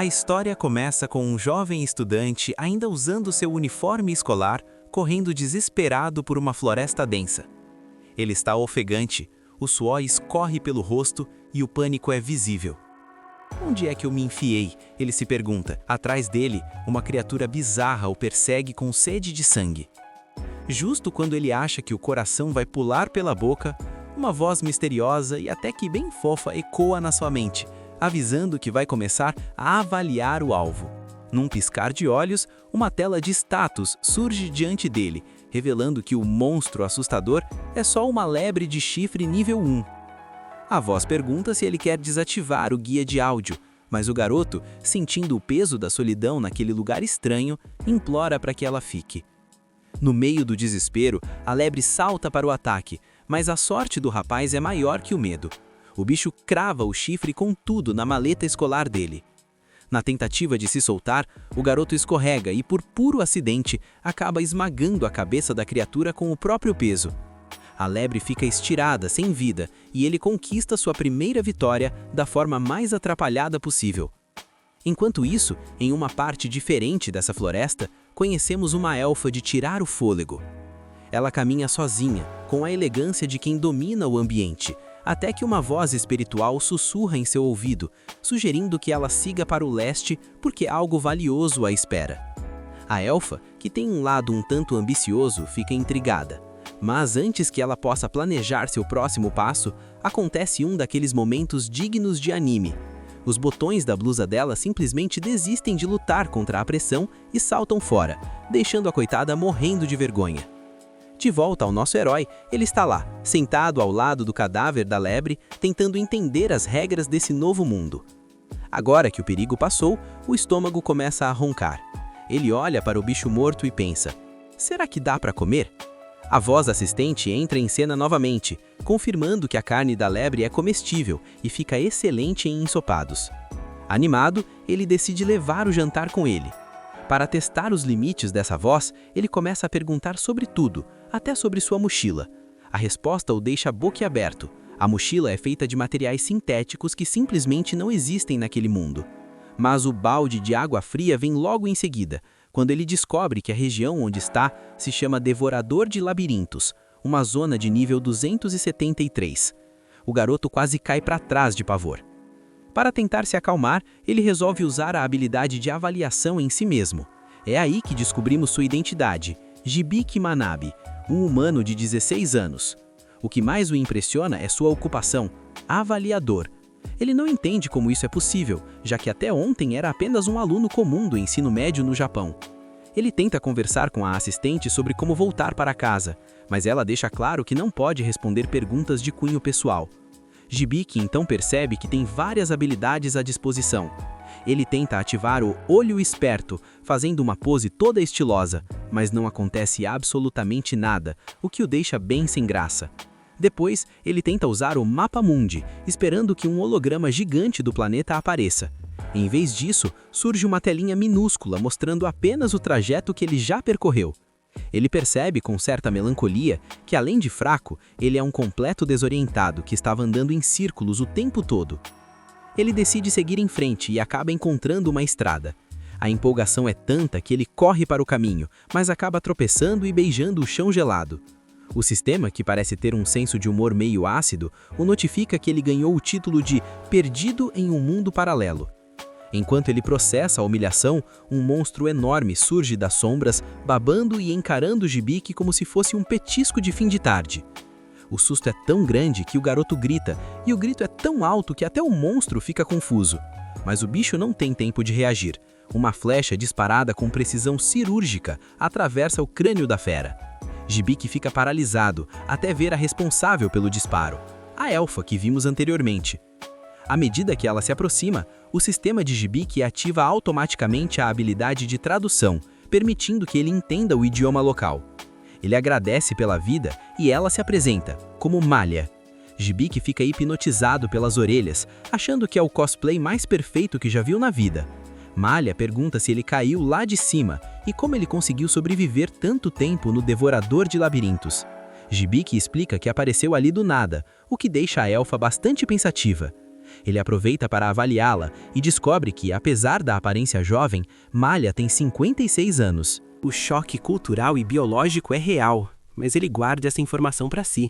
A história começa com um jovem estudante ainda usando seu uniforme escolar, correndo desesperado por uma floresta densa. Ele está ofegante, o suor escorre pelo rosto e o pânico é visível. Onde é que eu me enfiei? Ele se pergunta. Atrás dele, uma criatura bizarra o persegue com sede de sangue. Justo quando ele acha que o coração vai pular pela boca, uma voz misteriosa e até que bem fofa ecoa na sua mente, avisando que vai começar a avaliar o alvo. Num piscar de olhos, uma tela de status surge diante dele, revelando que o monstro assustador é só uma lebre de chifre nível 1. A voz pergunta se ele quer desativar o guia de áudio, mas o garoto, sentindo o peso da solidão naquele lugar estranho, implora para que ela fique. No meio do desespero, a lebre salta para o ataque, mas a sorte do rapaz é maior que o medo. O bicho crava o chifre com tudo na maleta escolar dele. Na tentativa de se soltar, o garoto escorrega e, por puro acidente, acaba esmagando a cabeça da criatura com o próprio peso. A lebre fica estirada, sem vida, e ele conquista sua primeira vitória da forma mais atrapalhada possível. Enquanto isso, em uma parte diferente dessa floresta, conhecemos uma elfa de tirar o fôlego. Ela caminha sozinha, com a elegância de quem domina o ambiente, até que uma voz espiritual sussurra em seu ouvido, sugerindo que ela siga para o leste porque algo valioso a espera. A elfa, que tem um lado um tanto ambicioso, fica intrigada. Mas antes que ela possa planejar seu próximo passo, acontece um daqueles momentos dignos de anime. Os botões da blusa dela simplesmente desistem de lutar contra a pressão e saltam fora, deixando a coitada morrendo de vergonha. De volta ao nosso herói, ele está lá, sentado ao lado do cadáver da lebre, tentando entender as regras desse novo mundo. Agora que o perigo passou, o estômago começa a roncar. Ele olha para o bicho morto e pensa: será que dá para comer? A voz assistente entra em cena novamente, confirmando que a carne da lebre é comestível e fica excelente em ensopados. Animado, ele decide levar o jantar com ele. Para testar os limites dessa voz, ele começa a perguntar sobre tudo, até sobre sua mochila. A resposta o deixa boquiaberto. A mochila é feita de materiais sintéticos que simplesmente não existem naquele mundo. Mas o balde de água fria vem logo em seguida, quando ele descobre que a região onde está se chama Devorador de Labirintos, uma zona de nível 273. O garoto quase cai para trás de pavor. Para tentar se acalmar, ele resolve usar a habilidade de avaliação em si mesmo. É aí que descobrimos sua identidade, Hibiki Manabe, um humano de 16 anos. O que mais o impressiona é sua ocupação, avaliador. Ele não entende como isso é possível, já que até ontem era apenas um aluno comum do ensino médio no Japão. Ele tenta conversar com a assistente sobre como voltar para casa, mas ela deixa claro que não pode responder perguntas de cunho pessoal. Hibiki então percebe que tem várias habilidades à disposição. Ele tenta ativar o Olho Esperto, fazendo uma pose toda estilosa, mas não acontece absolutamente nada, o que o deixa bem sem graça. Depois, ele tenta usar o Mapa Mundi, esperando que um holograma gigante do planeta apareça. Em vez disso, surge uma telinha minúscula mostrando apenas o trajeto que ele já percorreu. Ele percebe com certa melancolia que, além de fraco, ele é um completo desorientado que estava andando em círculos o tempo todo. Ele decide seguir em frente e acaba encontrando uma estrada. A empolgação é tanta que ele corre para o caminho, mas acaba tropeçando e beijando o chão gelado. O sistema, que parece ter um senso de humor meio ácido, o notifica que ele ganhou o título de Perdido em um Mundo Paralelo. Enquanto ele processa a humilhação, um monstro enorme surge das sombras, babando e encarando Hibiki como se fosse um petisco de fim de tarde. O susto é tão grande que o garoto grita, e o grito é tão alto que até o monstro fica confuso. Mas o bicho não tem tempo de reagir. Uma flecha disparada com precisão cirúrgica atravessa o crânio da fera. Hibiki fica paralisado, até ver a responsável pelo disparo, a elfa que vimos anteriormente. À medida que ela se aproxima, o sistema de Hibiki ativa automaticamente a habilidade de tradução, permitindo que ele entenda o idioma local. Ele agradece pela vida e ela se apresenta, como Malha. Hibiki fica hipnotizado pelas orelhas, achando que é o cosplay mais perfeito que já viu na vida. Malha pergunta se ele caiu lá de cima e como ele conseguiu sobreviver tanto tempo no Devorador de Labirintos. Hibiki explica que apareceu ali do nada, o que deixa a elfa bastante pensativa. Ele aproveita para avaliá-la e descobre que, apesar da aparência jovem, Malha tem 56 anos. O choque cultural e biológico é real, mas ele guarda essa informação para si.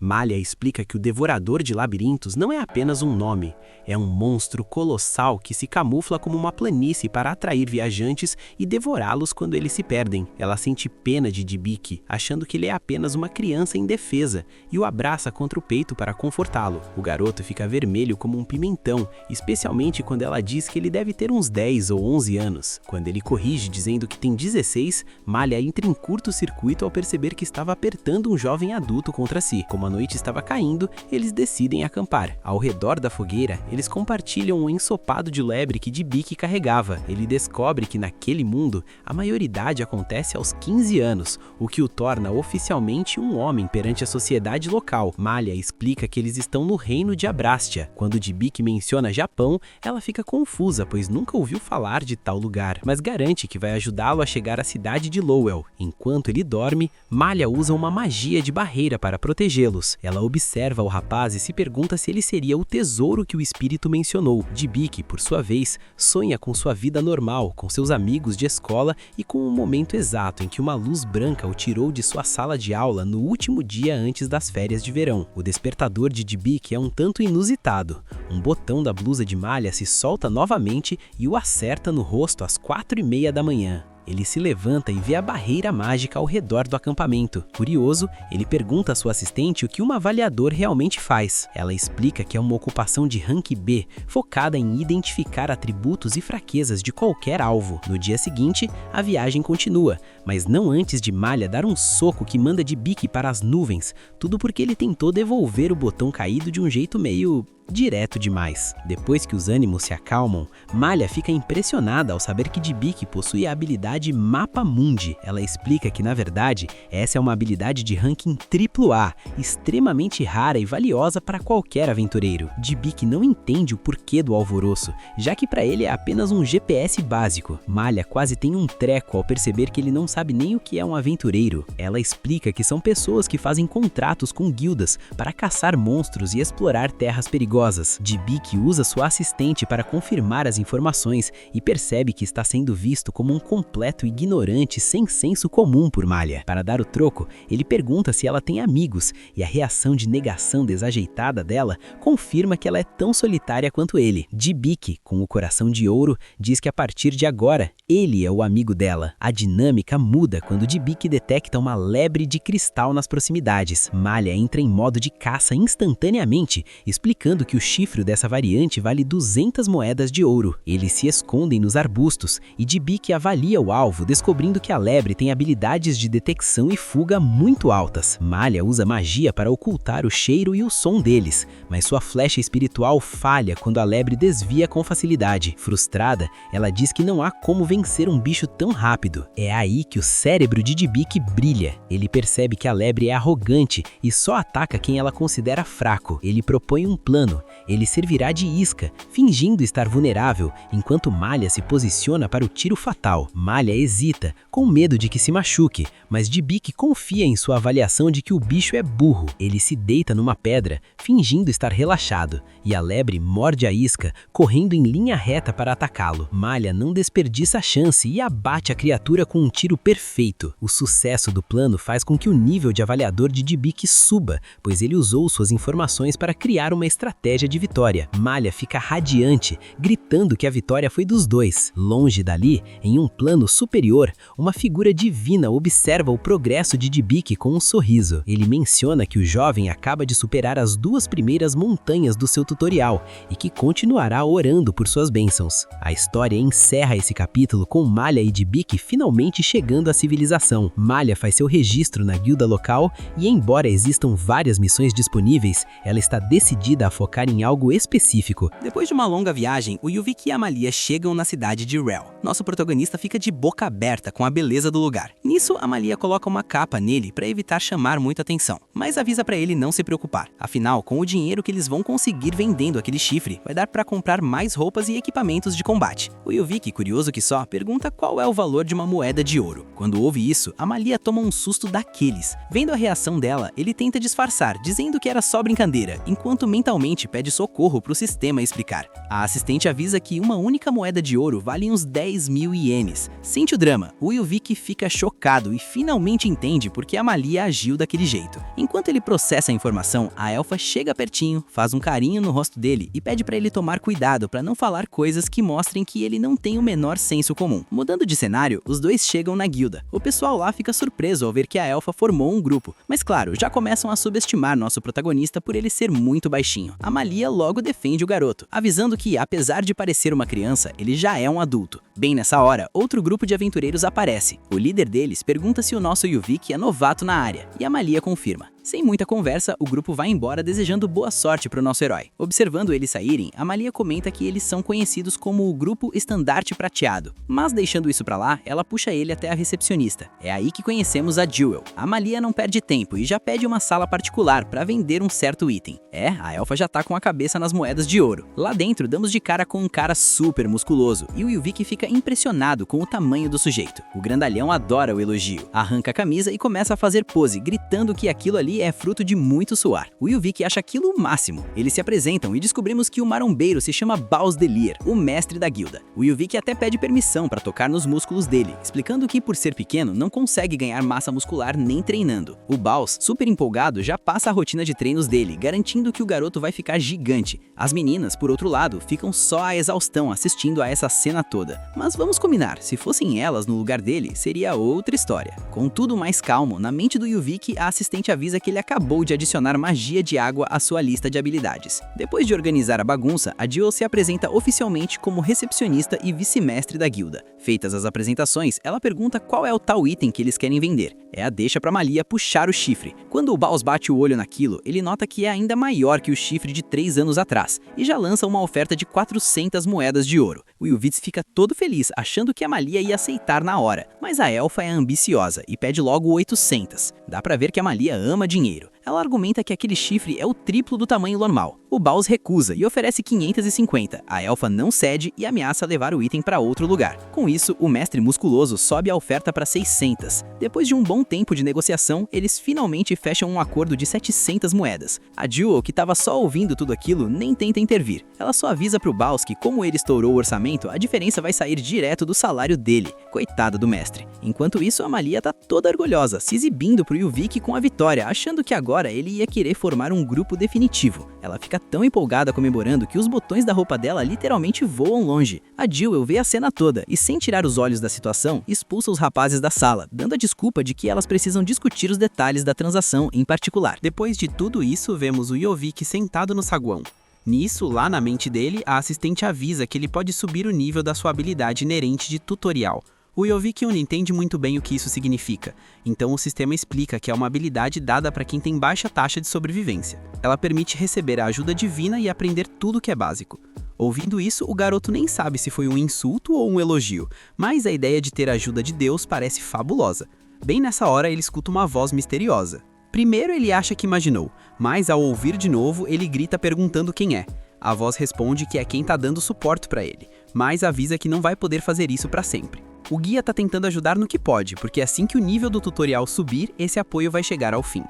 Malha explica que o Devorador de Labirintos não é apenas um nome, é um monstro colossal que se camufla como uma planície para atrair viajantes e devorá-los quando eles se perdem. Ela sente pena de Dybbuk, achando que ele é apenas uma criança indefesa, e o abraça contra o peito para confortá-lo. O garoto fica vermelho como um pimentão, especialmente quando ela diz que ele deve ter uns 10 ou 11 anos. Quando ele corrige dizendo que tem 16, Malha entra em curto-circuito ao perceber que estava apertando um jovem adulto contra si. Como a noite estava caindo, eles decidem acampar. Ao redor da fogueira, eles compartilham um ensopado de lebre que Dybbuk carregava. Ele descobre que naquele mundo, a maioridade acontece aos 15 anos, o que o torna oficialmente um homem perante a sociedade local. Malha explica que eles estão no reino de Abrastia. Quando Dybbuk menciona Japão, ela fica confusa, pois nunca ouviu falar de tal lugar, mas garante que vai ajudá-lo a chegar à cidade de Lowell. Enquanto ele dorme, Malha usa uma magia de barreira para protegê-los. Ela observa o rapaz e se pergunta se ele seria o tesouro que o espírito mencionou. Dybbuk, por sua vez, sonha com sua vida normal, com seus amigos de escola e com o momento exato em que uma luz branca o tirou de sua sala de aula no último dia antes das férias de verão. O despertador de Dybbuk é um tanto inusitado. Um botão da blusa de Malha se solta novamente e o acerta no rosto às 4h30 da manhã. Ele se levanta e vê a barreira mágica ao redor do acampamento. Curioso, ele pergunta à sua assistente o que um avaliador realmente faz. Ela explica que é uma ocupação de rank B, focada em identificar atributos e fraquezas de qualquer alvo. No dia seguinte, a viagem continua, mas não antes de Malha dar um soco que manda Dybbuk para as nuvens, tudo porque ele tentou devolver o botão caído de um jeito meio direto demais. Depois que os ânimos se acalmam, Malha fica impressionada ao saber que Dybbuk possui a habilidade Mapa Mundi. Ela explica que, na verdade, essa é uma habilidade de ranking AAA, extremamente rara e valiosa para qualquer aventureiro. Dybbuk não entende o porquê do alvoroço, já que para ele é apenas um GPS básico. Malha quase tem um treco ao perceber que ele não sabe nem o que é um aventureiro. Ela explica que são pessoas que fazem contratos com guildas para caçar monstros e explorar terras perigosas. Dybbuk usa sua assistente para confirmar as informações e percebe que está sendo visto como um completo ignorante sem senso comum por Malha. Para dar o troco, ele pergunta se ela tem amigos e a reação de negação desajeitada dela confirma que ela é tão solitária quanto ele. Dybbuk, com o coração de ouro, diz que a partir de agora, ele é o amigo dela. A dinâmica muda quando Dybbuk detecta uma lebre de cristal nas proximidades. Malha entra em modo de caça instantaneamente, explicando que o chifre dessa variante vale 200 moedas de ouro. Eles se escondem nos arbustos e Dybbuk avalia o alvo, descobrindo que a lebre tem habilidades de detecção e fuga muito altas. Malha usa magia para ocultar o cheiro e o som deles, mas sua flecha espiritual falha quando a lebre desvia com facilidade. Frustrada, ela diz que não há como vencer um bicho tão rápido. É aí que o cérebro de Dybbuk brilha. Ele percebe que a lebre é arrogante e só ataca quem ela considera fraco. Ele propõe um plano. Ele servirá de isca, fingindo estar vulnerável, enquanto Malha se posiciona para o tiro fatal. Malha hesita, com medo de que se machuque, mas Dybbuk confia em sua avaliação de que o bicho é burro. Ele se deita numa pedra, fingindo estar relaxado, e a lebre morde a isca, correndo em linha reta para atacá-lo. Malha não desperdiça a chance e abate a criatura com um tiro perfeito. O sucesso do plano faz com que o nível de avaliador de Dybbuk suba, pois ele usou suas informações para criar uma estratégia de vitória. Malha fica radiante, gritando que a vitória foi dos dois. Longe dali, em um plano superior, uma figura divina observa o progresso de Dybbuk com um sorriso. Ele menciona que o jovem acaba de superar as 2 primeiras montanhas do seu tutorial e que continuará orando por suas bênçãos. A história encerra esse capítulo com Malha e Dybbuk finalmente chegando à civilização. Malha faz seu registro na guilda local e, embora existam várias missões disponíveis, ela está decidida a focar em algo específico. Depois de uma longa viagem, o Yuvik e a Amalia chegam na cidade de Rel. Nosso protagonista fica de boca aberta com a beleza do lugar. Nisso, Amalia coloca uma capa nele para evitar chamar muita atenção, mas avisa para ele não se preocupar. Afinal, com o dinheiro que eles vão conseguir vendendo aquele chifre, vai dar para comprar mais roupas e equipamentos de combate. O Yuvik, curioso que só, pergunta qual é o valor de uma moeda de ouro. Quando ouve isso, Amalia toma um susto daqueles. Vendo a reação dela, ele tenta disfarçar, dizendo que era só brincadeira, enquanto mentalmente imediatamente pede socorro para o sistema explicar. A assistente avisa que uma única moeda de ouro vale uns 10.000 ienes. Sente o drama, o Yuvik fica chocado e finalmente entende por que a Malia agiu daquele jeito. Enquanto ele processa a informação, a elfa chega pertinho, faz um carinho no rosto dele e pede para ele tomar cuidado para não falar coisas que mostrem que ele não tem o menor senso comum. Mudando de cenário, os dois chegam na guilda. O pessoal lá fica surpreso ao ver que a elfa formou um grupo, mas claro, já começam a subestimar nosso protagonista por ele ser muito baixinho. A Malia logo defende o garoto, avisando que, apesar de parecer uma criança, ele já é um adulto. Bem nessa hora, outro grupo de aventureiros aparece. O líder deles pergunta se o nosso Yuvik é novato na área, e a Malia confirma. Sem muita conversa, o grupo vai embora desejando boa sorte para o nosso herói. Observando eles saírem, a Malia comenta que eles são conhecidos como o Grupo Estandarte Prateado. Mas deixando isso pra lá, ela puxa ele até a recepcionista. É aí que conhecemos a Jewel. A Malia não perde tempo e já pede uma sala particular para vender um certo item. A elfa já tá com a cabeça nas moedas de ouro. Lá dentro, damos de cara com um cara super musculoso e o Yuvik fica impressionado com o tamanho do sujeito. O grandalhão adora o elogio, arranca a camisa e começa a fazer pose, gritando que aquilo ali é fruto de muito suar. O Yuvik acha aquilo o máximo. Eles se apresentam e descobrimos que o marombeiro se chama Baus Delir, o mestre da guilda. O Yuvik até pede permissão para tocar nos músculos dele, explicando que por ser pequeno não consegue ganhar massa muscular nem treinando. O Baus, super empolgado, já passa a rotina de treinos dele, garantindo que o garoto vai ficar gigante. As meninas, por outro lado, ficam só à exaustão assistindo a essa cena toda. Mas vamos combinar, se fossem elas no lugar dele, seria outra história. Com tudo mais calmo, na mente do Yuvik, a assistente avisa que ele acabou de adicionar magia de água à sua lista de habilidades. Depois de organizar a bagunça, a Jewel se apresenta oficialmente como recepcionista e vice-mestre da guilda. Feitas as apresentações, ela pergunta qual é o tal item que eles querem vender. É a deixa pra Malia puxar o chifre. Quando o Baus bate o olho naquilo, ele nota que é ainda maior que o chifre de 3 anos atrás, e já lança uma oferta de 400 moedas de ouro. O Yuvik fica todo feliz, achando que a Malia ia aceitar na hora, mas a elfa é ambiciosa e pede logo 800. Dá pra ver que a Malia ama dinheiro. Ela argumenta que aquele chifre é o triplo do tamanho normal. O Baus recusa e oferece 550. A elfa não cede e ameaça levar o item para outro lugar. Com isso, o mestre musculoso sobe a oferta para 600. Depois de um bom tempo de negociação, eles finalmente fecham um acordo de 700 moedas. A Jewel, que estava só ouvindo tudo aquilo, nem tenta intervir. Ela só avisa pro Baus que, como ele estourou o orçamento, a diferença vai sair direto do salário dele. Coitada do mestre. Enquanto isso, a Malia tá toda orgulhosa, se exibindo pro Yuvik com a vitória, achando que agora ele ia querer formar um grupo definitivo. Ela fica tão empolgada comemorando que os botões da roupa dela literalmente voam longe. A Jewel vê a cena toda e, sem tirar os olhos da situação, expulsa os rapazes da sala, dando a desculpa de que elas precisam discutir os detalhes da transação em particular. Depois de tudo isso, vemos o Yuvik sentado no saguão. Nisso, lá na mente dele, a assistente avisa que ele pode subir o nível da sua habilidade inerente de tutorial. O Yuvik não entende muito bem o que isso significa, então o sistema explica que é uma habilidade dada para quem tem baixa taxa de sobrevivência. Ela permite receber a ajuda divina e aprender tudo que é básico. Ouvindo isso, o garoto nem sabe se foi um insulto ou um elogio, mas a ideia de ter a ajuda de Deus parece fabulosa. Bem nessa hora, ele escuta uma voz misteriosa. Primeiro ele acha que imaginou, mas ao ouvir de novo, ele grita perguntando quem é. A voz responde que é quem tá dando suporte para ele, mas avisa que não vai poder fazer isso para sempre. O guia tá tentando ajudar no que pode, porque assim que o nível do tutorial subir, esse apoio vai chegar ao fim.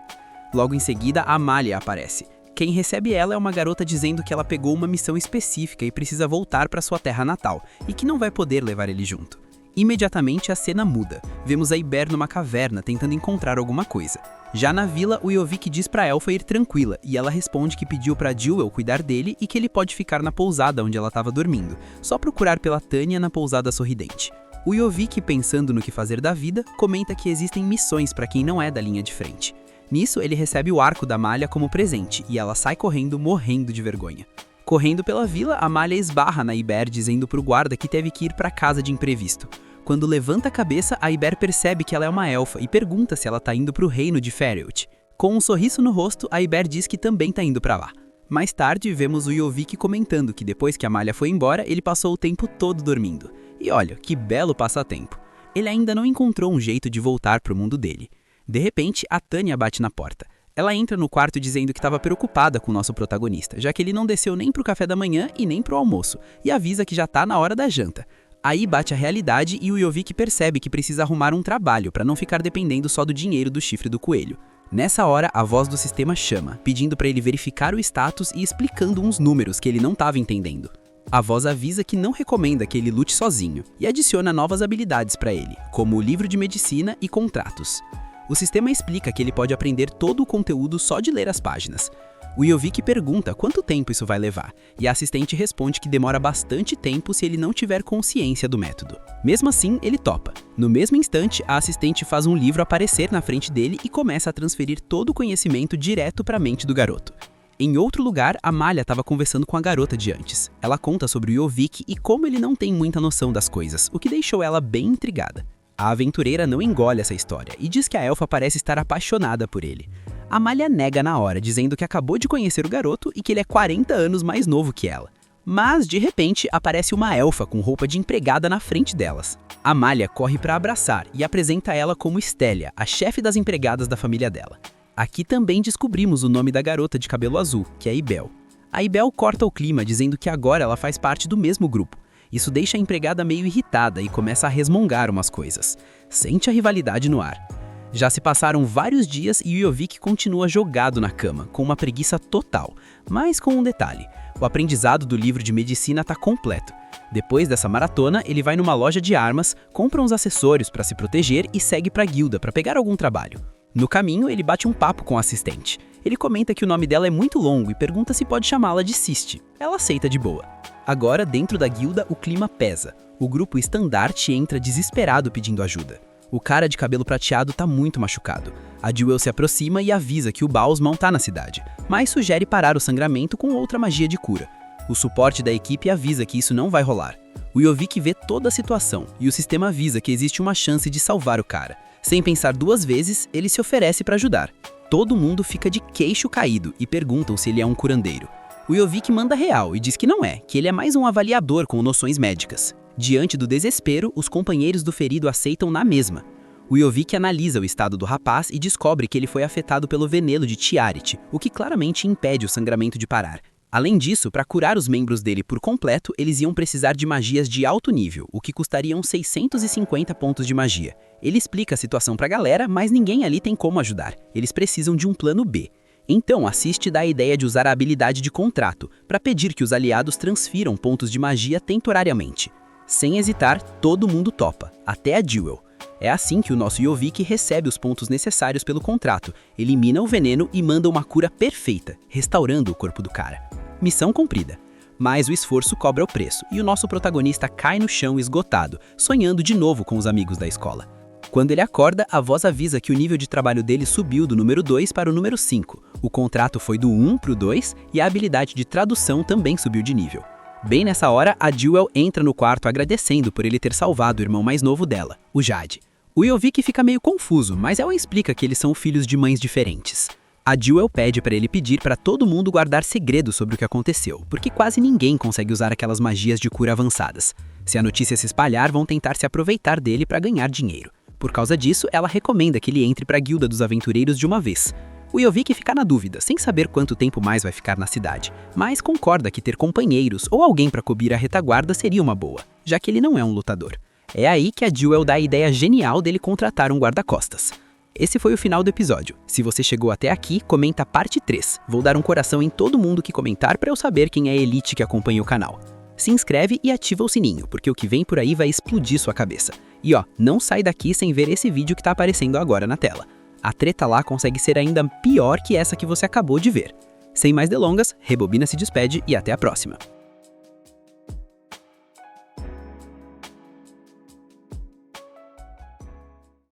Logo em seguida, a Malia aparece. Quem recebe ela é uma garota dizendo que ela pegou uma missão específica e precisa voltar para sua terra natal, e que não vai poder levar ele junto. Imediatamente a cena muda. Vemos a Iber numa caverna tentando encontrar alguma coisa. Já na vila, o Yuvik diz pra elfa ir tranquila, e ela responde que pediu pra Jewel cuidar dele e que ele pode ficar na pousada onde ela estava dormindo, só procurar pela Tânia na pousada sorridente. O Yuvik, pensando no que fazer da vida, comenta que existem missões para quem não é da linha de frente. Nisso, ele recebe o arco da Malia como presente e ela sai correndo, morrendo de vergonha. Correndo pela vila, a Malia esbarra na Iber dizendo pro guarda que teve que ir para casa de imprevisto. Quando levanta a cabeça, a Iber percebe que ela é uma elfa e pergunta se ela tá indo pro reino de Feriot. Com um sorriso no rosto, a Iber diz que também tá indo para lá. Mais tarde, vemos o Yuvik comentando que depois que a Malia foi embora, ele passou o tempo todo dormindo. E olha, que belo passatempo. Ele ainda não encontrou um jeito de voltar pro mundo dele. De repente, a Tânia bate na porta. Ela entra no quarto dizendo que estava preocupada com o nosso protagonista, já que ele não desceu nem pro café da manhã e nem pro almoço, e avisa que já tá na hora da janta. Aí bate a realidade e o Yuvik percebe que precisa arrumar um trabalho para não ficar dependendo só do dinheiro do chifre do coelho. Nessa hora, a voz do sistema chama, pedindo para ele verificar o status e explicando uns números que ele não estava entendendo. A voz avisa que não recomenda que ele lute sozinho e adiciona novas habilidades para ele, como o livro de medicina e contratos. O sistema explica que ele pode aprender todo o conteúdo só de ler as páginas. O Yovik pergunta quanto tempo isso vai levar, e a assistente responde que demora bastante tempo se ele não tiver consciência do método. Mesmo assim, ele topa. No mesmo instante, a assistente faz um livro aparecer na frente dele e começa a transferir todo o conhecimento direto para a mente do garoto. Em outro lugar, a Malha estava conversando com a garota de antes. Ela conta sobre o Yovik e como ele não tem muita noção das coisas, o que deixou ela bem intrigada. A aventureira não engole essa história e diz que a elfa parece estar apaixonada por ele. A Malha nega na hora, dizendo que acabou de conhecer o garoto e que ele é 40 anos mais novo que ela. Mas, de repente, aparece uma elfa com roupa de empregada na frente delas. A Malha corre para abraçar e apresenta ela como Stélia, a chefe das empregadas da família dela. Aqui também descobrimos o nome da garota de cabelo azul, que é Ibel. A Ibel corta o clima, dizendo que agora ela faz parte do mesmo grupo. Isso deixa a empregada meio irritada e começa a resmungar umas coisas. Sente a rivalidade no ar. Já se passaram vários dias e o Yovik continua jogado na cama, com uma preguiça total. Mas com um detalhe, o aprendizado do livro de medicina está completo. Depois dessa maratona, ele vai numa loja de armas, compra uns acessórios para se proteger e segue para a guilda para pegar algum trabalho. No caminho, ele bate um papo com o assistente. Ele comenta que o nome dela é muito longo e pergunta se pode chamá-la de Siste. Ela aceita de boa. Agora, dentro da guilda, o clima pesa. O grupo estandarte entra desesperado pedindo ajuda. O cara de cabelo prateado tá muito machucado. A Jewel se aproxima e avisa que o Bausman tá na cidade, mas sugere parar o sangramento com outra magia de cura. O suporte da equipe avisa que isso não vai rolar. O Yovik vê toda a situação e o sistema avisa que existe uma chance de salvar o cara. Sem pensar duas vezes, ele se oferece para ajudar. Todo mundo fica de queixo caído e perguntam se ele é um curandeiro. O Yovik manda real e diz que não é, que ele é mais um avaliador com noções médicas. Diante do desespero, os companheiros do ferido aceitam na mesma. O Yovik analisa o estado do rapaz e descobre que ele foi afetado pelo veneno de Tiarit, o que claramente impede o sangramento de parar. Além disso, para curar os membros dele por completo, eles iam precisar de magias de alto nível, o que custariam 650 pontos de magia. Ele explica a situação pra galera, mas ninguém ali tem como ajudar. Eles precisam de um plano B. Então, assiste dá a ideia de usar a habilidade de contrato, para pedir que os aliados transfiram pontos de magia temporariamente. Sem hesitar, todo mundo topa, até a Jewel. É assim que o nosso Yovik recebe os pontos necessários pelo contrato, elimina o veneno e manda uma cura perfeita, restaurando o corpo do cara. Missão cumprida. Mas o esforço cobra o preço e o nosso protagonista cai no chão esgotado, sonhando de novo com os amigos da escola. Quando ele acorda, a voz avisa que o nível de trabalho dele subiu do número 2 para o número 5. O contrato foi do 1 para o 2 e a habilidade de tradução também subiu de nível. Bem nessa hora, a Jewel entra no quarto agradecendo por ele ter salvado o irmão mais novo dela, o Jade. O Yovik fica meio confuso, mas ela explica que eles são filhos de mães diferentes. A Jewel pede para ele pedir para todo mundo guardar segredo sobre o que aconteceu, porque quase ninguém consegue usar aquelas magias de cura avançadas. Se a notícia se espalhar, vão tentar se aproveitar dele para ganhar dinheiro. Por causa disso, ela recomenda que ele entre para a Guilda dos Aventureiros de uma vez. O Yovik fica na dúvida, sem saber quanto tempo mais vai ficar na cidade, mas concorda que ter companheiros ou alguém para cobrir a retaguarda seria uma boa, já que ele não é um lutador. É aí que a Jewel dá a ideia genial dele contratar um guarda-costas. Esse foi o final do episódio. Se você chegou até aqui, comenta a parte 3. Vou dar um coração em todo mundo que comentar para eu saber quem é a elite que acompanha o canal. Se inscreve e ativa o sininho, porque o que vem por aí vai explodir sua cabeça. E não sai daqui sem ver esse vídeo que tá aparecendo agora na tela. A treta lá consegue ser ainda pior que essa que você acabou de ver. Sem mais delongas, Rebobina se despede e até a próxima.